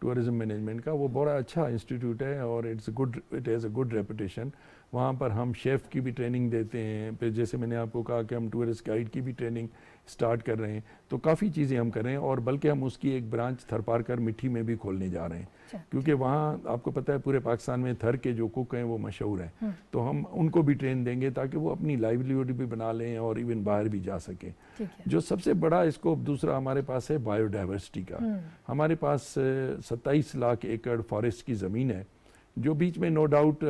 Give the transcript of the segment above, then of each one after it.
Tourism management کا، وہ بڑا اچھا انسٹیٹیوٹ ہے اور it has a good reputation. وہاں پر ہم شیف کی بھی ٹریننگ دیتے ہیں، پھر جیسے میں نے آپ کو کہا کہ ہم ٹورسٹ گائیڈ کی بھی ٹریننگ سٹارٹ کر رہے ہیں. تو کافی چیزیں ہم کر رہے ہیں، اور بلکہ ہم اس کی ایک برانچ تھرپارکر مٹھی میں بھی کھولنے جا رہے ہیں، کیونکہ وہاں آپ کو پتہ ہے پورے پاکستان میں تھر کے جو کوک ہیں وہ مشہور ہیں. تو ہم ان کو بھی ٹرین دیں گے تاکہ وہ اپنی لائیولیہوڈ بھی بنا لیں اور ایون باہر بھی جا سکیں. جو سب سے بڑا اسکوپ دوسرا ہمارے پاس ہے بایو ڈائیورسٹی کا. ہمارے پاس 27 لاکھ ایکڑ فارسٹ کی زمین ہے، جو بیچ میں نو ڈاؤٹ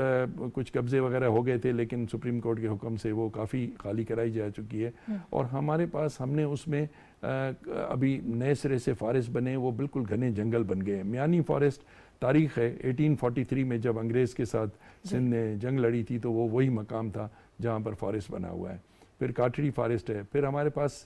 کچھ قبضے وغیرہ ہو گئے تھے، لیکن سپریم کورٹ کے حکم سے وہ کافی خالی کرائی جا چکی ہے. اور ہمارے پاس ہم نے اس میں ابھی نئے سرے سے فارسٹ بنے، وہ بالکل گھنے جنگل بن گئے. میانی فارسٹ تاریخ ہے 1843 میں جب انگریز کے ساتھ سندھ نے جنگ لڑی تھی تو وہ وہی مقام تھا جہاں پر فارسٹ بنا ہوا ہے. پھر کاٹڑی فارسٹ ہے. پھر ہمارے پاس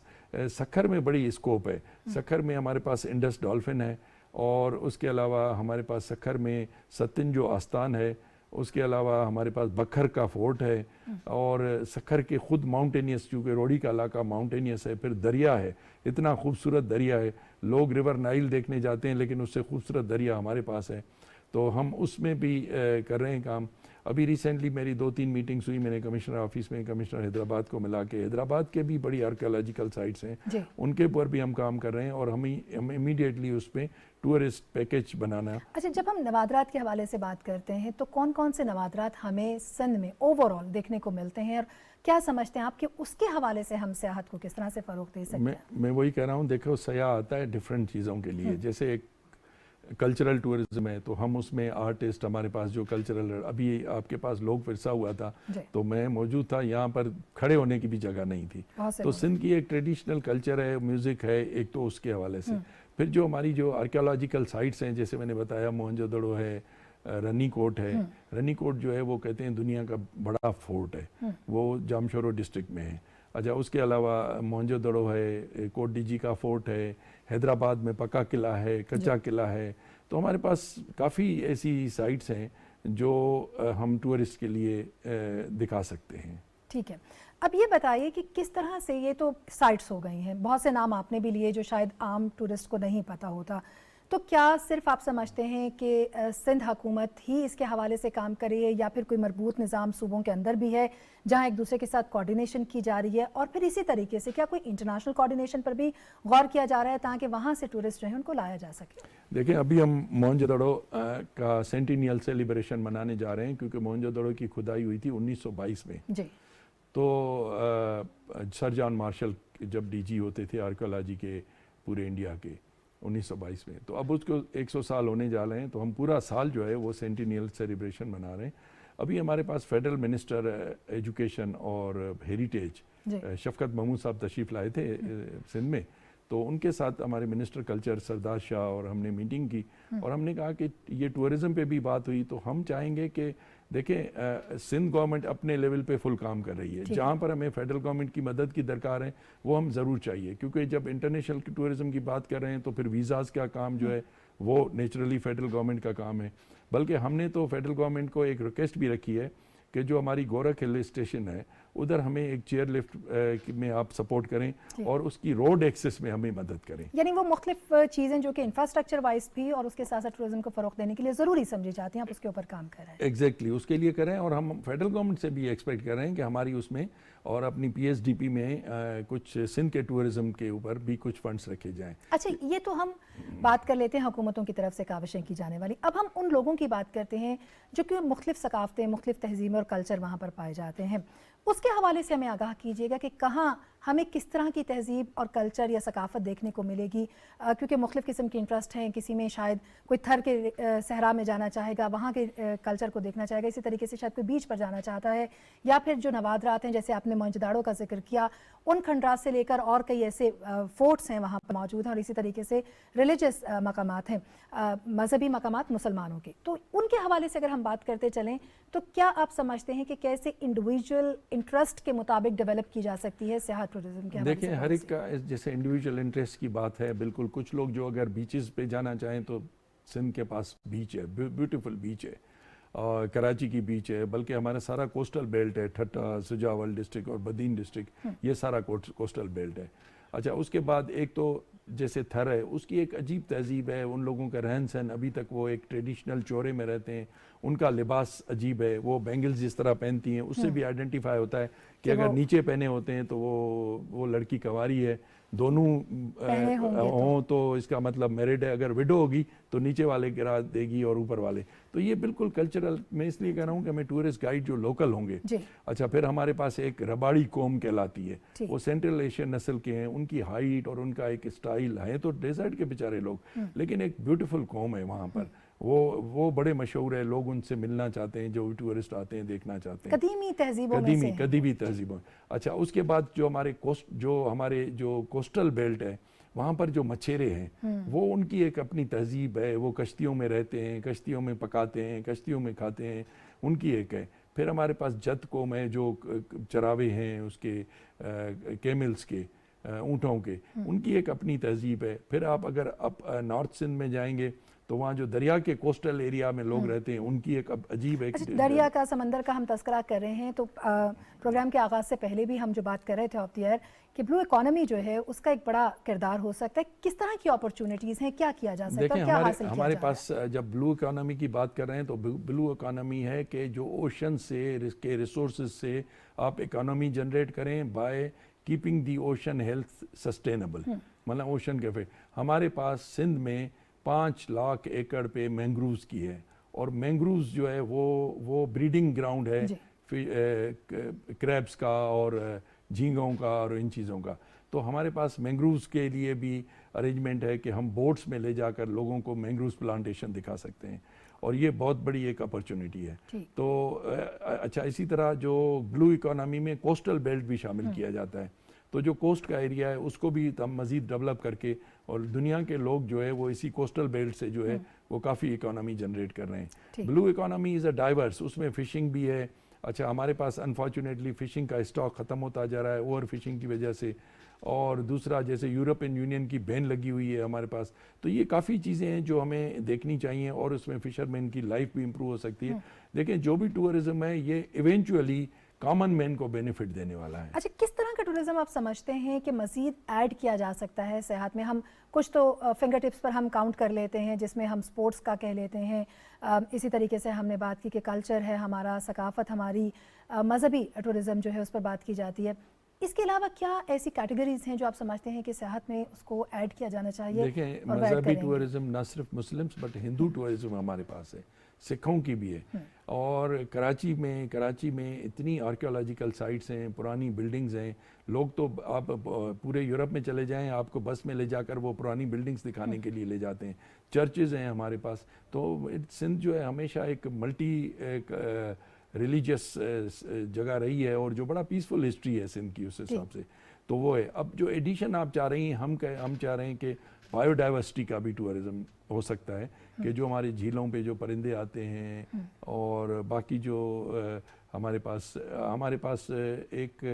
سکھر میں بڑی اسکوپ ہے. سکھر میں ہمارے پاس انڈس ڈولفن ہے، اور اس کے علاوہ ہمارے پاس سکھر میں ستن جو آستان ہے، اس کے علاوہ ہمارے پاس بکھر کا فورٹ ہے، اور سکھر کے خود ماؤنٹینیس، چونکہ روڑی کا علاقہ ماؤنٹینیس ہے. پھر دریا ہے، اتنا خوبصورت دریا ہے، لوگ ریور نائل دیکھنے جاتے ہیں لیکن اس سے خوبصورت دریا ہمارے پاس ہے. تو ہم اس میں بھی کر رہے ہیں کام. ابھی ریسنٹلی میری 2-3 میٹنگز ہوئی، میں نے کمشنر آفس میں کمشنر حیدرآباد کو ملا کے، حیدرآباد کے بھی بڑی آرکیالوجیکل سائٹس ہیں، ان کے اوپر بھی ہم کام کر رہے ہیں، اور ہم امیڈیٹلی اس پہ ٹورسٹ پیکج بنانا. اچھا، جب ہم نوادرات کے حوالے سے بات کرتے ہیں تو کون کون سے نوادرات ہمیں سندھ میں اوور آل دیکھنے کو ملتے ہیں، اور کیا سمجھتے ہیں آپ کہ اس کے حوالے سے ہم سیاحت کو کس طرح سے فروغ دے سکتے ہیں؟ میں وہی کہہ رہا ہوں، دیکھو سیاح آتا ہے ڈیفرنٹ چیزوں کے لیے. جیسے ایک کلچرل ٹورزم ہے، تو ہم اس میں آرٹسٹ، ہمارے پاس جو کلچرل، ابھی آپ کے پاس لوگ ورثہ ہوا تھا تو میں موجود تھا، یہاں پر کھڑے ہونے کی بھی جگہ نہیں تھی. تو سندھ کی ایک ٹریڈیشنل کلچر ہے، میوزک ہے ایک، تو اس کے حوالے سے. پھر جو ہماری جو آرکیالوجیکل سائٹس ہیں، جیسے میں نے بتایا موہنجو دڑو ہے، رنی کوٹ ہے. رنی کوٹ جو ہے وہ کہتے ہیں دنیا کا بڑا فورٹ ہے، وہ جامشورو ڈسٹرکٹ میں ہے. اچھا، اس کے علاوہ موہنجو دڑو ہے، کوٹ ڈی جی کا فورٹ ہے، حیدرآباد میں پکا قلعہ ہے، کچا قلعہ ہے. تو ہمارے پاس کافی ایسی سائٹس ہیں جو ہم ٹورسٹ کے لیے دکھا سکتے ہیں. ٹھیک ہے، اب یہ بتائیے کہ کس طرح سے، یہ تو سائٹس ہو گئی ہیں، بہت سے نام آپ نے بھی لیے جو شاید عام ٹورسٹ کو نہیں پتہ ہوتا، تو کیا صرف آپ سمجھتے ہیں کہ سندھ حکومت ہی اس کے حوالے سے کام کرے، یا پھر کوئی مربوط نظام صوبوں کے اندر بھی ہے جہاں ایک دوسرے کے ساتھ کوارڈینیشن کی جا رہی ہے، اور پھر اسی طریقے سے کیا کوئی انٹرنیشنل کوارڈینیشن پر بھی غور کیا جا رہا ہے تاکہ وہاں سے ٹورسٹ جو ہیں ان کو لایا جا سکے؟ دیکھیں، ابھی ہم موہنجو دڑو کا سینٹینیل سیلیبریشن منانے جا رہے ہیں، کیونکہ موہنجو دڑو کی کھدائی ہوئی تھی 1922 میں. جی. تو سر جان مارشل جب ڈی جی ہوتے تھے آرکیالوجی کے پورے انڈیا کے 1922 میں، تو اب اس کو 100 سال ہونے جا رہے ہیں. تو ہم پورا سال جو ہے وہ سینٹینیل سیلیبریشن منا رہے ہیں. ابھی ہمارے پاس فیڈرل منسٹر ایجوکیشن اور ہیریٹیج شفقت محمود صاحب تشریف لائے تھے سندھ میں. تو ان کے ساتھ ہمارے منسٹر کلچر سردار شاہ اور ہم نے میٹنگ کی، اور ہم نے کہا کہ یہ ٹورزم پہ بھی بات ہوئی. تو ہم چاہیں گے کہ دیکھیں، سندھ گورنمنٹ اپنے لیول پہ فل کام کر رہی ہے، جہاں پر ہمیں فیڈرل گورنمنٹ کی مدد کی درکار ہے وہ ہم ضرور چاہیے، کیونکہ جب انٹرنیشنل ٹورزم کی بات کر رہے ہیں تو پھر ویزاز کا کام جو ہے وہ نیچرلی فیڈرل گورنمنٹ کا کام ہے. بلکہ ہم نے تو فیڈرل گورنمنٹ کو ایک ریکویسٹ بھی رکھی ہے کہ جو ہماری گورکھ ہل اسٹیشن ہے ادھر ہمیں ایک چیئر لفٹ میں آپ سپورٹ کریں اور اس کی روڈ ایکسس میں ہمیں مدد کریں. یعنی وہ مختلف چیزیں جو کہ انفراسٹرکچر وائز بھی اور اس کے ساتھ ساتھ ٹورزم کو فروغ دینے کے لیے ضروری سمجھی جاتی ہیں، آپ اس کے اوپر کام کر رہے ہیں. ایگزیکٹلی اس کے لیے کریں، اور ہم فیڈرل گورنمنٹ سے بھی ایکسپیکٹ کر رہے ہیں کہ ہماری اس میں اور اپنی پی ایس ڈی پی میں کچھ سندھ کے ٹورزم کے اوپر بھی کچھ فنڈز رکھے جائیں. اچھا، یہ تو ہم بات کر لیتے ہیں حکومتوں کی طرف سے کاوشیں کی جانے والی. اب ہم ان لوگوں کی بات کرتے ہیں جو کہ مختلف ثقافتیں، مختلف تہذیبیں اور کلچر وہاں پر پائے جاتے ہیں. اس کے حوالے سے ہمیں آگاہ کیجیے گا کہ کہاں ہمیں کس طرح کی تہذیب اور کلچر یا ثقافت دیکھنے کو ملے گی، کیونکہ مختلف قسم کے انٹرسٹ ہیں. کسی میں شاید کوئی تھر کے صحرا میں جانا چاہے گا، وہاں کے کلچر کو دیکھنا چاہے گا. اسی طریقے سے شاید کوئی بیچ پر جانا چاہتا ہے، یا پھر جو نوادرات ہیں جیسے آپ نے موہنجو داڑو کا ذکر کیا، ان کھنڈرات سے لے کر اور کئی ایسے فورٹس ہیں وہاں پر موجود ہیں، اور اسی طریقے سے ریلیجس مقامات ہیں، مذہبی مقامات مسلمانوں کے. تو ان کے حوالے سے اگر ہم بات کرتے چلیں تو کیا آپ سمجھتے ہیں کہ کیسے انڈیویجول انٹرسٹ کے مطابق ڈیولپ کی جا سکتی ہے سیاحت ٹورزم کے حوالے سے؟ دیکھیں، ہر ایک کا جیسے انڈیویجول انٹرسٹ کی بات ہے، بالکل. کچھ لوگ جو اگر بیچز پہ جانا چاہیں تو سندھ کے پاس بیچ ہے، بیوٹیفل بیچ ہے، اور کراچی کی بیچ ہے، بلکہ ہمارا سارا کوسٹل بیلٹ ہے، ٹھٹا، سجاول ڈسٹرکٹ اور بدین ڈسٹرکٹ، یہ سارا کوسٹل بیلٹ ہے. اچھا، اس کے بعد ایک تو جیسے تھر ہے اس کی ایک عجیب تہذیب ہے, ان لوگوں کا رہن سہن ابھی تک وہ ایک ٹریڈیشنل چورے میں رہتے ہیں, ان کا لباس عجیب ہے, وہ بینگلز جس طرح پہنتی ہیں اس سے بھی آئیڈینٹیفائی ہوتا ہے کہ اگر نیچے پہنے ہوتے ہیں تو وہ لڑکی کنواری ہے, دونوں ہوں تو اس کا مطلب میرڈ ہے, اگر وڈو ہوگی تو نیچے والے گرا دے گی اور اوپر والے. تو یہ بالکل کلچرل, میں اس لیے کہہ رہا ہوں کہ ہمیں ٹورسٹ گائیڈ جو لوکل ہوں گے. اچھا, پھر ہمارے پاس ایک رباڑی قوم کہلاتی ہے, وہ سینٹرل ایشین نسل کے ہیں, ان کی ہائٹ اور ان کا ایک اسٹائل ہے, تو ڈیزرٹ کے بیچارے لوگ, لیکن ایک بیوٹیفل قوم ہے وہاں پر, وہ بڑے مشہور ہے, لوگ ان سے ملنا چاہتے ہیں, جو ٹورسٹ آتے ہیں دیکھنا چاہتے ہیں, قدیمی تہذیبوں میں سے قدیمی تہذیبوں. اچھا, اس کے بعد جو ہمارے کوسٹل بیلٹ ہے وہاں پر جو مچھیرے ہیں وہ ان کی ایک اپنی تہذیب ہے, وہ کشتیوں میں رہتے ہیں, کشتیوں میں پکاتے ہیں, کشتیوں میں کھاتے ہیں, ان کی ایک ہے. پھر ہمارے پاس جت قوم ہے جو چراوے ہیں اس کے کیملز کے, اونٹوں کے, ان کی ایک اپنی تہذیب ہے. پھر آپ اگر نارتھ سندھ میں جائیں گے تو وہاں جو دریا کے کوسٹل ایریا میں لوگ رہتے ہیں ان کی ایک عجیب ایک دریا کا, سمندر کا ہم تذکرہ کر رہے ہیں, تو پروگرام کے آغاز سے پہلے بھی ہم جو بات کر رہے تھے آف دی ایئر کہ بلو اکانومی جو ہے اس کا ایک بڑا کردار ہو سکتا ہے. کس طرح کی اپرچونٹیز ہیں, کیا کیا جا سکتا ہے, کیا حاصل کیا جا رہا ہے؟ ہمارے پاس جب بلو اکانومی کی بات کر رہے ہیں تو بلو اکانومی ہے کہ جو اوشن سے کے ریسورسز سے آپ اکانومی جنریٹ کریں by keeping the ocean health sustainable, مطلب اوشن کے. ہمارے پاس سندھ میں 5 لاکھ ایکڑ پہ مینگروز کی ہے, اور مینگروز جو ہے وہ بریڈنگ گراؤنڈ ہے کریبس کا اور جھینگوں کا اور ان چیزوں کا. تو ہمارے پاس مینگروز کے لیے بھی ارینجمنٹ ہے کہ ہم بوٹس میں لے جا کر لوگوں کو مینگروز پلانٹیشن دکھا سکتے ہیں, اور یہ بہت بڑی ایک اپرچونٹی ہے. تو اچھا, اسی طرح جو بلو اکانومی میں کوسٹل بیلٹ بھی شامل کیا جاتا ہے, تو جو کوسٹ کا ایریا ہے اس کو بھی ہم مزید ڈیولپ کر کے, اور دنیا کے لوگ جو ہے وہ اسی کوسٹل بیلٹ سے جو ہے وہ کافی اکانومی جنریٹ کر رہے ہیں. بلو اکانومی از اے ڈائیورس, اس میں فشنگ بھی ہے. اچھا, ہمارے پاس انفارچونیٹلی فشنگ کا اسٹاک ختم ہوتا جا رہا ہے اوور فشنگ کی وجہ سے, اور دوسرا جیسے یورپین یونین کی بین لگی ہوئی ہے ہمارے پاس. تو یہ کافی چیزیں ہیں جو ہمیں دیکھنی چاہیے, اور اس میں فشرمین کی لائف بھی امپروو ہو سکتی ہے. دیکھیں, جو بھی ٹورزم ہے یہ ایونچولی کامن مین کو بینیفٹ دینے والا ہے. اچھا, کس طرح کا ٹورزم آپ سمجھتے ہیں کہ مزید ایڈ کیا جا سکتا ہے سیاحت میں؟ ہم کچھ تو فنگر ٹپس پر ہم کاؤنٹ کر لیتے ہیں, جس میں ہم سپورٹس کا کہہ لیتے ہیں, اسی طریقے سے ہم نے بات کی کہ کلچر ہے ہمارا, ثقافت ہماری, مذہبی ٹورزم جو ہے اس پر بات کی جاتی ہے. اس کے علاوہ کیا ایسی کیٹیگریز ہیں جو آپ سمجھتے ہیں کہ سیاحت میں اس کو ایڈ کیا جانا چاہیے؟ دیکھیں, مذہبی ٹورزم نہ صرف مسلمس بٹ ہندو ٹورزم ہمارے پاس ہے, سکھوں کی بھی ہے. اور کراچی میں اتنی آرکیولوجیکل سائٹس ہیں, پرانی بلڈنگز ہیں. لوگ تو آپ پورے یورپ میں چلے جائیں, آپ کو بس میں لے جا کر وہ پرانی بلڈنگز دکھانے کے لیے لے جاتے ہیں. چرچز ہیں ہمارے پاس. تو سندھ جو ہے ہمیشہ ایک ملٹی ریلیجیس جگہ رہی ہے, اور جو بڑا پیسفل ہسٹری ہے سندھ کی اس حساب سے. تو وہ ہے. اب جو ایڈیشن آپ چاہ رہی ہیں, ہم چاہ رہے ہیں کہ بایو ڈائیورسٹی کا بھی ٹورزم ہو سکتا ہے, کہ جو ہماری جھیلوں پہ جو پرندے آتے ہیں, اور باقی جو ہمارے پاس ایک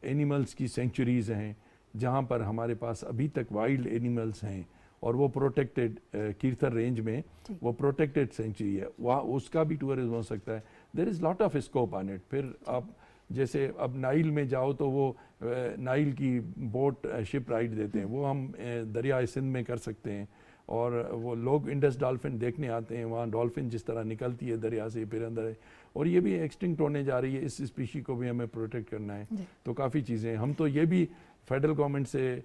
اینیملز کی سینچوریز ہیں جہاں پر ہمارے پاس ابھی تک وائلڈ اینیملز ہیں, اور وہ پروٹیکٹڈ کیرتھر رینج میں وہ پروٹیکٹڈ سینچری ہے, وہاں اس کا بھی ٹورزم ہو سکتا ہے. There is lot of scope on it. پھر آپ جیسے اب نائل میں جاؤ تو وہ نائل کی بوٹ شپ رائڈ دیتے ہیں, وہ ہم دریائے سندھ میں کر سکتے ہیں. اور وہ لوگ انڈس ڈالفن دیکھنے آتے ہیں, وہاں ڈالفن جس طرح نکلتی ہے دریا سے پھر اندر ہے, اور یہ بھی ایکسٹنکٹ ہونے جا رہی ہے, اس اسپیشی کو بھی ہمیں پروٹیکٹ کرنا ہے. تو کافی چیزیں, ہم تو یہ بھی فیڈرل گورنمنٹ سے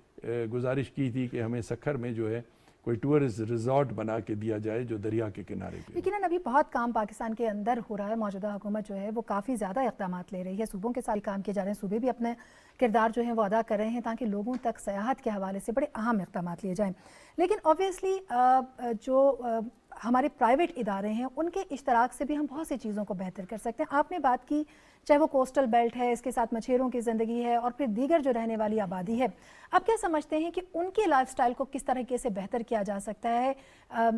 گزارش کی تھی کہ ہمیں سکھر میں جو ہے کوئی ٹورسٹ ریزورٹ بنا کے دیا جائے جو دریا کے کنارے پہ. لیکن ابھی بہت کام پاکستان کے اندر ہو رہا ہے, موجودہ حکومت جو ہے وہ کافی زیادہ اقدامات لے رہی ہے, صوبوں کے ساتھ کام کیے جا رہے ہیں, صوبے بھی اپنے کردار جو ہیں وہ ادا کر رہے ہیں تاکہ لوگوں تک سیاحت کے حوالے سے بڑے اہم اقدامات لیے جائیں. لیکن اوبویسلی جو ہمارے پرائیویٹ ادارے ہیں ان کے اشتراک سے بھی ہم بہت سی چیزوں کو بہتر کر سکتے ہیں. آپ نے بات کی چاہے وہ کوسٹل بیلٹ ہے, اس کے ساتھ مچھیروں کی زندگی ہے, اور پھر دیگر جو رہنے والی آبادی ہے, آپ کیا سمجھتے ہیں کہ ان کے لائف سٹائل کو کس طریقے سے بہتر کیا جا سکتا ہے؟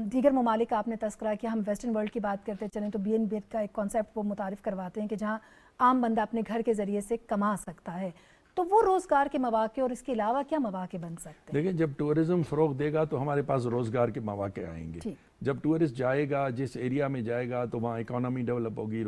دیگر ممالک کا آپ نے تذکرہ کیا, ہم ویسٹرن ورلڈ کی بات کرتے چلیں تو BNB کا ایک کانسیپٹ وہ متعارف کرواتے ہیں کہ جہاں عام بندہ اپنے گھر کے ذریعے سے کما سکتا ہے. تو وہ روزگار کے مواقع اور اس کے علاوہ کیا مواقع بن سکتے ہیں؟ دیکھیں, جب ٹورزم فروغ دے گا تو ہمارے پاس روزگار کے مواقع آئیں گے. جب ٹورسٹ جائے گا جس ایریا میں جائے گا تو وہاں اکانومی ڈیولپ ہوگی.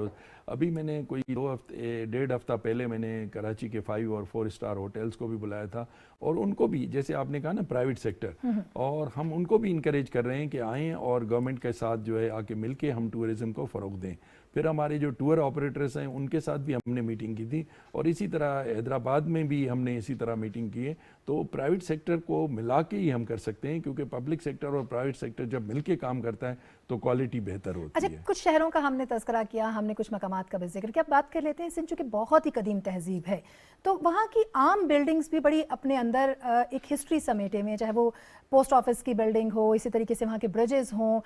ابھی میں نے کوئی 1.5 ہفتہ پہلے میں نے کراچی کے 5 اور 4 اسٹار ہوٹلس کو بھی بلایا تھا, اور ان کو بھی جیسے آپ نے کہا نا پرائیویٹ سیکٹر, اور ہم ان کو بھی انکریج کر رہے ہیں کہ آئیں اور گورنمنٹ کے ساتھ جو ہے آ کے مل کے ہم ٹورزم کو فروغ دیں. پھر ہمارے جو ٹور آپریٹرس ہیں ان کے ساتھ بھی ہم نے میٹنگ کی تھی, اور اسی طرح حیدرآباد میں بھی ہم نے اسی طرح میٹنگ کی ہے. تو پرائیویٹ سیکٹر کو ملا کے ہی ہم کر سکتے ہیں, کیونکہ پبلک سیکٹر اور پرائیویٹ سیکٹر جب مل کے کام کرتا ہے تو کوالٹی بہتر ہوتی ہے. کچھ شہروں کا ہم نے تذکرہ کیا, ہم نے کچھ مقامات کا بھی ذکر کیا. بات کر لیتے ہیں سندھ چونکہ بہت ہی قدیم تہذیب ہے, تو وہاں کی عام بلڈنگز بھی بڑی اپنے اندر ایک ہسٹری سمیٹے ہوئے ہیں, چاہے وہ پوسٹ آفس کی بلڈنگ ہو, اسی طریقے سے وہاں کے برجز ہوں,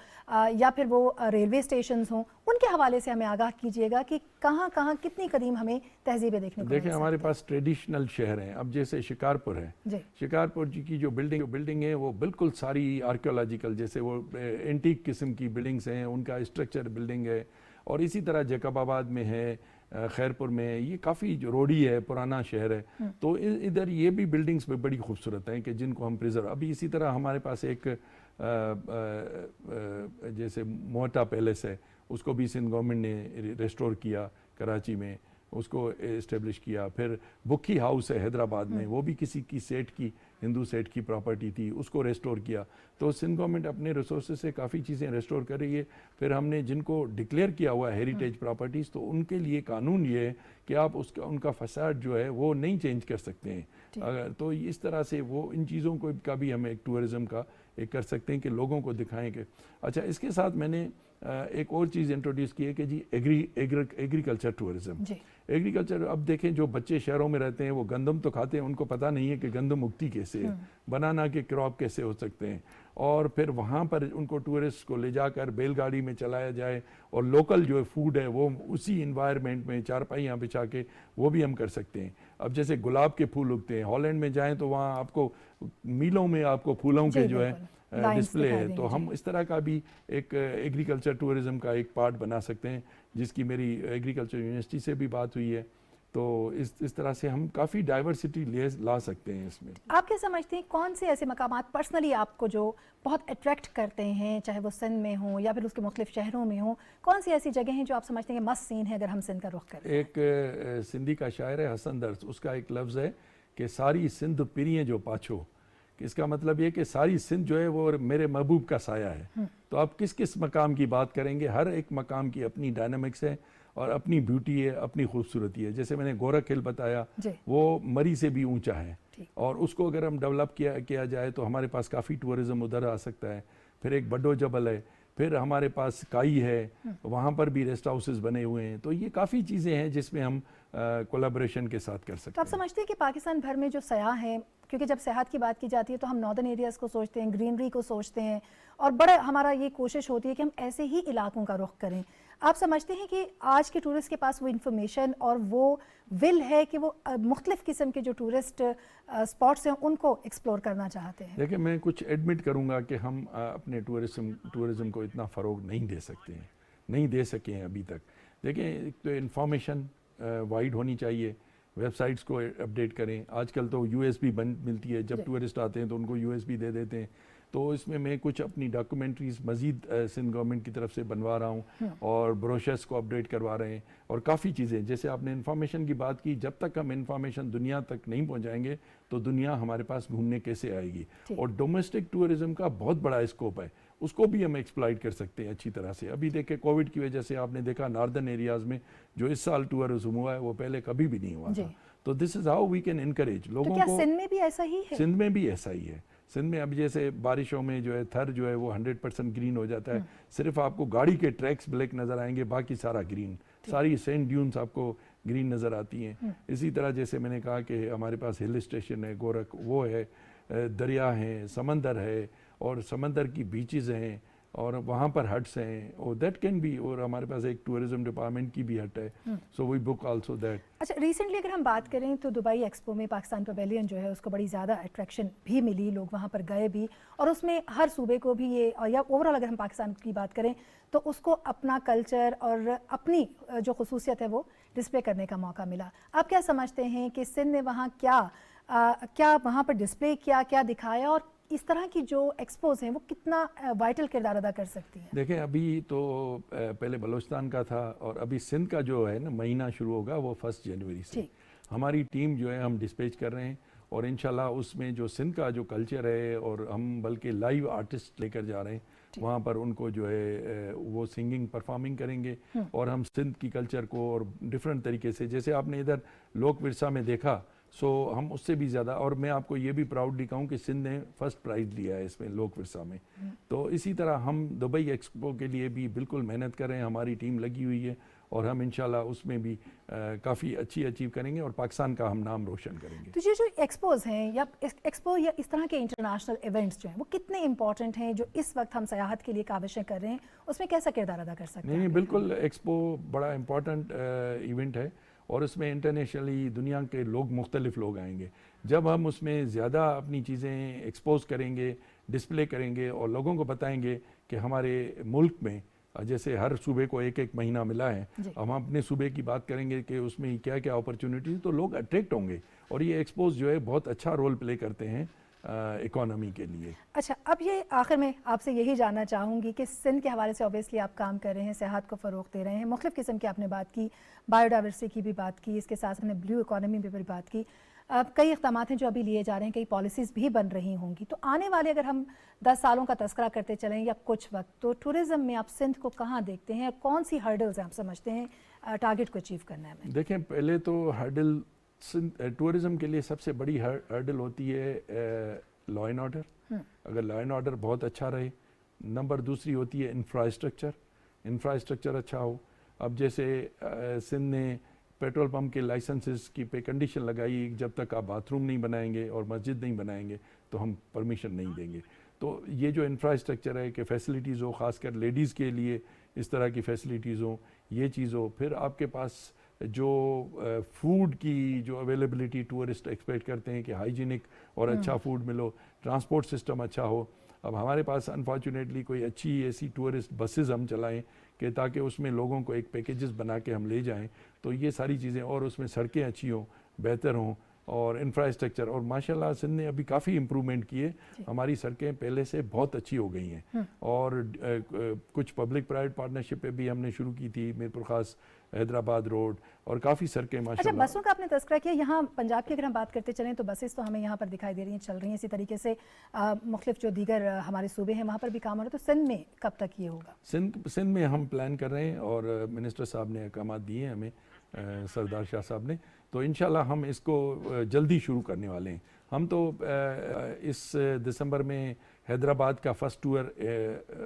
یا پھر وہ ریلوے اسٹیشنز ہوں. ان کے حوالے سے ہمیں آگاہ کیجیے گا کہ کہاں کہاں کتنی قدیم ہمیں تہذیبیں دیکھنے کو دیکھیں ہمارے پاس ٹریڈیشنل شہر ہیں. اب جیسے شکارپور ہے, شکارپور جی کی جو بلڈنگ ہے وہ بالکل ساری آرکیولوجیکل, جیسے وہ اینٹیک قسم کی بلڈنگز ہیں, ان کا اسٹرکچر بلڈنگ ہے. اور اسی طرح جیکب آباد میں ہے, خیرپور میں, یہ کافی جو روڈی ہے, پرانا شہر ہے, تو ادھر یہ بھی بلڈنگز پہ بڑی خوبصورت ہیں کہ جن کو ہم پریزرو. ابھی اسی طرح ہمارے پاس ایک جیسے موٹا پیلیس ہے, اس کو بھی سندھ گورنمنٹ نے ریسٹور کیا کراچی میں, اس کو اسٹیبلش کیا. پھر بکھی ہاؤس ہے حیدرآباد میں, وہ بھی کسی کی سیٹ کی, ہندو سیٹ کی پراپرٹی تھی, اس کو ریسٹور کیا. تو سندھ گورنمنٹ اپنے ریسورسز سے کافی چیزیں ریسٹور کر رہی ہے. پھر ہم نے جن کو ڈکلیئر کیا ہوا ہے ہیریٹیج پراپرٹیز, تو ان کے لیے قانون یہ ہے کہ آپ ان کا فساد جو ہے وہ نہیں چینج کر سکتے ہیں. تو اس طرح سے وہ ان چیزوں کو کا بھی ہم ایک ٹورزم کا ایک کر سکتے ہیں کہ لوگوں کو دکھائیں کہ اچھا. اس کے ساتھ میں نے ایک اور چیز انٹروڈیوس کی ہے کہ جی ایگریکلچر ٹورزم. ایگریکلچر, اب دیکھیں جو بچے شہروں میں رہتے ہیں وہ گندم تو کھاتے ہیں, ان کو پتہ نہیں ہے کہ گندم اگتی کیسے ہے, بنانا کے کراپ کیسے ہو سکتے ہیں. اور پھر وہاں پر ان کو ٹورسٹ کو لے جا کر بیل گاڑی میں چلایا جائے, اور لوکل جو فوڈ ہے وہ اسی انوائرمنٹ میں چارپائیاں بچھا کے وہ بھی ہم کر سکتے ہیں. اب جیسے گلاب کے پھول اگتے ہیں, ہالینڈ میں جائیں تو وہاں آپ کو میلوں میں آپ کو پھولوں کے جو ہے ڈسپلے ہے. تو ہم اس طرح کا بھی ایک ایگریکلچر ٹورزم کا ایک پارٹ بنا سکتے ہیں, جس کی میری ایگریکلچر یونیورسٹی سے بھی بات ہوئی ہے. تو اس طرح سے ہم کافی ڈائیورسٹی لا سکتے ہیں اس میں. آپ کیا سمجھتے ہیں کون سے ایسے مقامات پرسنلی آپ کو جو بہت اٹریکٹ کرتے ہیں, چاہے وہ سندھ میں ہوں یا پھر اس کے مختلف شہروں میں ہوں, کون سی ایسی جگہ ہیں جو آپ سمجھتے ہیں کہ مست سین ہے اگر ہم سندھ کا رخ کریں؟ ایک سندھی کا شاعر ہے حسن درس, اس کا ایک لفظ ہے کہ ساری سندھ پیریاں جو پاچھو, کہ اس کا مطلب یہ کہ ساری سندھ جو ہے وہ میرے محبوب کا سایہ ہے. تو آپ کس مقام کی بات کریں گے, ہر ایک مقام کی اپنی ڈائنامکس ہے اور اپنی بیوٹی ہے, اپنی خوبصورتی ہے. جیسے میں نے گورکھ ہل بتایا, وہ مری سے بھی اونچا ہے, اور اس کو اگر ہم ڈیولپ کیا جائے تو ہمارے پاس کافی ٹورزم ادھر آ سکتا ہے. پھر ایک بڈو جبل ہے, پھر ہمارے پاس کائی ہے, وہاں پر بھی ریسٹ ہاؤسز بنے ہوئے ہیں. تو یہ کافی چیزیں ہیں جس میں ہم کولیبریشن کے ساتھ کر سکتے ہیں. تو آپ سمجھتے ہیں کہ پاکستان بھر میں جو سیاح ہیں, کیونکہ جب سیاحت کی بات کی جاتی ہے تو ہم ناردرن ایریاز کو سوچتے ہیں, گرینری کو سوچتے ہیں, اور بڑا ہمارا یہ کوشش ہوتی ہے کہ ہم ایسے ہی علاقوں کا رخ کریں. آپ سمجھتے ہیں کہ آج کے ٹورسٹ کے پاس وہ انفارمیشن اور وہ ول ہے کہ وہ مختلف قسم کے جو ٹورسٹ اسپاٹس ہیں ان کو ایکسپلور کرنا چاہتے ہیں؟ دیکھیں میں کچھ ایڈمٹ کروں گا کہ ہم اپنے ٹورزم کو اتنا فروغ نہیں دے سکتے ہیں, نہیں دے سکے ہیں ابھی تک. دیکھیں ایک تو انفارمیشن وائڈ ہونی چاہیے, ویب سائٹس کو اپڈیٹ کریں. آج کل تو یو ایس بی ملتی ہے, جب ٹورسٹ آتے ہیں تو ان کو یو ایس بی دے دیتے ہیں. تو اس میں کچھ اپنی ڈاکومنٹریز مزید سندھ گورنمنٹ کی طرف سے بنوا رہا ہوں, اور بروشرز کو اپڈیٹ کروا رہے ہیں, اور کافی چیزیں. جیسے آپ نے انفارمیشن کی بات کی, جب تک ہم انفارمیشن دنیا تک نہیں پہنچائیں گے تو دنیا ہمارے پاس گھومنے کیسے آئے گی. اور ڈومیسٹک ٹورزم کا بہت بڑا اسکوپ ہے, اس کو بھی ہم ایکسپلائٹ کر سکتے ہیں اچھی طرح سے. ابھی دیکھیں کووڈ کی وجہ سے آپ نے دیکھا ناردرن ایریاز میں جو اس سال ٹورزم ہوا ہے وہ پہلے کبھی بھی نہیں ہوا تھا. تو this is how we can encourage لوگوں کو. سندھ میں بھی ایسا ہی ہے؟ سندھ میں بھی ایسا ہی ہے. سندھ میں اب جیسے بارشوں میں جو ہے تھر جو ہے وہ 100% گرین ہو جاتا ہے. صرف آپ کو گاڑی کے ٹریکس بلیک نظر آئیں گے, باقی سارا گرین, ساری سینڈ ڈیونز آپ کو گرین نظر آتی ہیں. اسی طرح جیسے میں نے کہا کہ ہمارے پاس ہل اسٹیشن ہے گورکھ, وہ ہے, دریا ہیں, سمندر ہے, اور سمندر کی بیچز ہیں, اور وہاں پر ہٹس ہیں, اور دیٹ کین بی. اور ہمارے پاس ایک ٹورزم ڈپارٹمنٹ کی بھی ہٹ ہے, سو وی بک آلسو دیٹ. اچھا, ریسنٹلی اگر ہم بات کریں تو دبئی ایکسپو میں پاکستان پویلین جو ہے اس کو بڑی زیادہ اٹریکشن بھی ملی, لوگ وہاں پر گئے بھی, اور اس میں ہر صوبے کو بھی یہ, یا اوور آل اگر ہم پاکستان کی بات کریں تو اس کو اپنا کلچر اور اپنی جو خصوصیت ہے وہ ڈسپلے کرنے کا موقع ملا. آپ کیا سمجھتے ہیں کہ سندھ نے وہاں کیا وہاں پر ڈسپلے کیا, کیا دکھایا, اور اس طرح کی جو ایکسپوز ہیں وہ کتنا وائٹل کردار ادا کر سکتی ہیں؟ دیکھیں ابھی تو پہلے بلوچستان کا تھا اور ابھی سندھ کا جو ہے نا مہینہ شروع ہوگا وہ 1 جنوری سے. ہماری ٹیم جو ہے ہم ڈسپیچ کر رہے ہیں اور انشاءاللہ اس میں جو سندھ کا جو کلچر ہے اور ہم بلکہ لائیو آرٹسٹ لے کر جا رہے ہیں وہاں پر ان کو جو ہے وہ سنگنگ پرفارمنگ کریں گے اور ہم سندھ کی کلچر کو اور ڈفرینٹ طریقے سے جیسے آپ نے ادھر لوک ورثہ میں دیکھا سو ہم اس سے بھی زیادہ. اور میں آپ کو یہ بھی پراؤڈلی کہوں کہ سندھ نے 1st پرائز لیا ہے اس میں لوک ورثہ میں. تو اسی طرح ہم دبئی ایکسپو کے لیے بھی بالکل محنت کر رہے ہیں, ہماری ٹیم لگی ہوئی ہے اور ہم انشاءاللہ اس میں بھی کافی اچھی اچیو کریں گے اور پاکستان کا ہم نام روشن کریں گے. تو یہ جو ایکسپوز ہیں یا ایکسپو یا اس طرح کے انٹرنیشنل ایونٹس جو ہیں وہ کتنے امپورٹنٹ ہیں جو اس وقت ہم سیاحت کے لیے کاوشیں کر رہے ہیں, اس میں کیسا کردار ادا کر سکتے ہیں؟ نہیں بالکل, ایکسپو بڑا امپورٹنٹ ایونٹ ہے اور اس میں انٹرنیشنلی دنیا کے لوگ مختلف لوگ آئیں گے. جب ہم اس میں زیادہ اپنی چیزیں ایکسپوز کریں گے, ڈسپلے کریں گے اور لوگوں کو بتائیں گے کہ ہمارے ملک میں جیسے ہر صوبے کو ایک مہینہ ملا ہے, ہم اپنے صوبے کی بات کریں گے کہ اس میں کیا کیا اپرچونیٹیز, تو لوگ اٹریکٹ ہوں گے اور یہ ایکسپوز جو ہے بہت اچھا رول پلے کرتے ہیں اکانومی کے لیے. اچھا, اب یہ آخر میں آپ سے یہی جاننا چاہوں گی کہ سندھ کے حوالے سے اوبیسلی آپ کام کر رہے ہیں, سیاحت کو فروغ دے رہے ہیں, مختلف قسم کی آپ نے بات کی, بایو ڈائیورسٹی کی بھی بات کی, اس کے ساتھ ہم نے بلیو اکانومی پہ بھی بات کی. اب کئی اقدامات ہیں جو ابھی لیے جا رہے ہیں, کئی پالیسیز بھی بن رہی ہوں گی. تو آنے والے اگر ہم 10 سالوں کا تذکرہ کرتے چلیں یا کچھ وقت, تو ٹورزم میں آپ سندھ کو کہاں دیکھتے ہیں, کون سی ہرڈلز ہیں آپ سمجھتے ہیں ٹارگٹ کو اچیو کرنے میں؟ دیکھیں پہلے تو ہرڈل ٹورزم کے لیے سب سے بڑی ہرڈل ہوتی ہے لا اینڈ آرڈر. اگر لا اینڈ آرڈر بہت اچھا رہے. نمبر دوسری ہوتی ہے انفراسٹرکچر اچھا ہو. اب جیسے سندھ نے پیٹرول پمپ کے لائسنسز کی پہ کنڈیشن لگائی, جب تک آپ باتھ روم نہیں بنائیں گے اور مسجد نہیں بنائیں گے تو ہم پرمیشن نہیں دیں گے. تو یہ جو انفراسٹرکچر ہے کہ فیسلٹیز ہو, خاص کر لیڈیز کے لیے اس طرح کی فیسلٹیز ہوں, یہ چیز ہو. پھر آپ کے پاس جو فوڈ کی جو اویلیبلٹی ٹورسٹ ایکسپیکٹ کرتے ہیں کہ ہائیجینک اور اچھا فوڈ ملو, ٹرانسپورٹ سسٹم اچھا ہو. اب ہمارے پاس انفارچونیٹلی کوئی اچھی ایسی ٹورسٹ بسز ہم چلائیں کہ تاکہ اس میں لوگوں کو ایک پیکیجز بنا کے ہم لے جائیں. تو یہ ساری چیزیں, اور اس میں سڑکیں اچھی ہوں, بہتر ہوں, اور انفراسٹرکچر. اور ماشاءاللہ سندھ نے ابھی کافی امپرومنٹ کیے, ہماری سڑکیں پہلے سے بہت اچھی ہو گئی ہیں. اور کچھ پبلک پرائیویٹ پارٹنرشپ پہ بھی ہم نے شروع کی تھی, میرپور خاص حیدرآباد روڈ, اور کافی سڑکیں ماشاءاللہ. اچھا, بسوں کا آپ نے تذکرہ کیا, یہاں پنجاب کی اگر ہم بات کرتے چلیں تو بسز تو ہمیں یہاں پر دکھائی دے رہی ہیں, چل رہی ہیں. اسی طریقے سے مختلف جو دیگر ہمارے صوبے ہیں وہاں پر بھی کام ہو رہا ہے. تو سندھ میں کب تک یہ ہوگا؟ سندھ میں ہم پلان کر رہے ہیں اور منسٹر صاحب نے احکامات دیے ہیں ہمیں, سردار شاہ صاحب نے, تو انشاءاللہ ہم اس کو جلدی شروع کرنے والے ہیں. ہم تو اس دسمبر میں حیدرآباد کا فرسٹ ٹور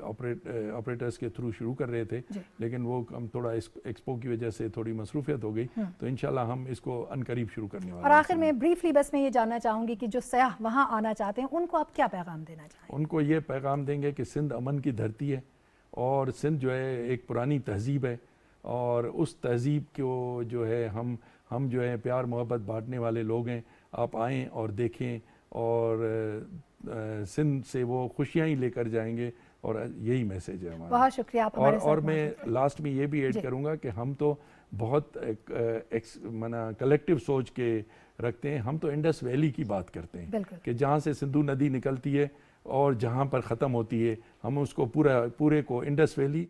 آپریٹرز کے تھرو شروع کر رہے تھے, لیکن وہ ہم تھوڑا ایکسپو کی وجہ سے تھوڑی مصروفیت ہو گئی, تو انشاءاللہ ہم اس کو عنقریب شروع کرنے والے ہیں. اور آخر میں بریفلی بس میں یہ جاننا چاہوں گی کہ جو سیاح وہاں آنا چاہتے ہیں ان کو آپ کیا پیغام دینا چاہیں؟ ان کو یہ پیغام دیں گے کہ سندھ امن کی دھرتی ہے اور سندھ جو ہے ایک پرانی تہذیب ہے, اور اس تہذیب کو جو ہے ہم جو ہے پیار محبت بانٹنے والے لوگ ہیں. آپ آئیں اور دیکھیں اور سندھ سے وہ خوشیاں ہی لے کر جائیں گے, اور یہی میسیج ہے ہمارا. بہت شکریہ آپ ہمارے ساتھ. اور میں لاسٹ میں یہ بھی ایڈ کروں گا کہ ہم تو بہت کلیکٹیو سوچ کے رکھتے ہیں. ہم تو انڈس ویلی کی بات کرتے ہیں کہ جہاں سے سندھو ندی نکلتی ہے اور جہاں پر ختم ہوتی ہے, ہم اس کو پورے کو انڈس ویلی